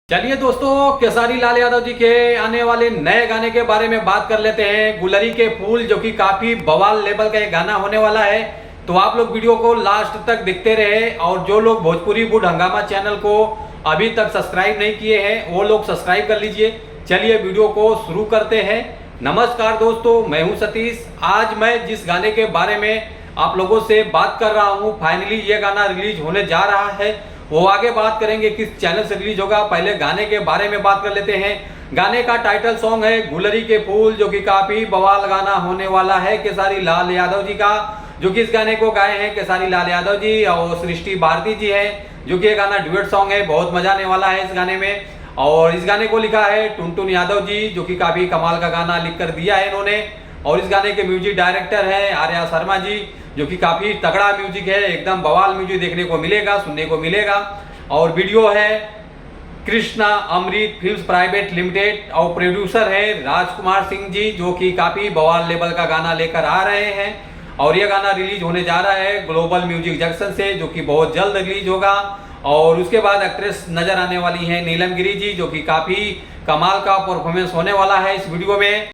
चलिए दोस्तों, केसारी लाल यादव जी के आने वाले नए गाने के बारे में बात कर लेते हैं। गुलरी के फूल, जो कि काफी बवाल लेवल का एक गाना होने वाला है। तो आप लोग वीडियो को लास्ट तक देखते रहे, और जो लोग भोजपुरी वुड हंगामा चैनल को अभी तक सब्सक्राइब नहीं किए हैं वो लोग सब्सक्राइब कर लीजिए। चलिए वीडियो को शुरू करते हैं। नमस्कार दोस्तों, मैं हूं सतीश। आज मैं जिस गाने के बारे में आप लोगों से बात कर रहा हूं, फाइनली ये गाना रिलीज होने जा रहा है। वो आगे बात करेंगे किस चैनल से रिलीज होगा। पहले गाने के बारे में बात कर लेते हैं। गाने का टाइटल सॉन्ग है गुलरी के फूल, जो कि काफी बवाल गाना होने वाला है केसारी लाल यादव जी का। जो कि इस गाने को गाए हैं केसारी लाल यादव जी और सृष्टि भारती जी हैं। जो कि ये गाना डुएट सॉन्ग है, बहुत मजा आने वाला है इस गाने में। और इस गाने को लिखा है टुनटुन यादव जी, जो कि काफी कमाल का गाना लिख कर दिया है इन्होंने। और इस गाने के म्यूजिक डायरेक्टर है आर्या शर्मा जी, जो कि काफी तगड़ा म्यूजिक है, एकदम बवाल म्यूजिक देखने को मिलेगा, सुनने को मिलेगा। और वीडियो है कृष्णा अमृत फिल्म्स प्राइवेट लिमिटेड, और प्रोड्यूसर है राजकुमार सिंह जी, जो कि काफी बवाल लेवल का गाना लेकर आ रहे हैं। और यह गाना रिलीज होने जा रहा है ग्लोबल म्यूजिक जंक्शन से, जो कि बहुत जल्द रिलीज होगा। और उसके बाद एक्ट्रेस नजर आने वाली है नीलम गिरी जी, जो कि काफी कमाल का परफॉर्मेंस होने वाला है इस वीडियो में।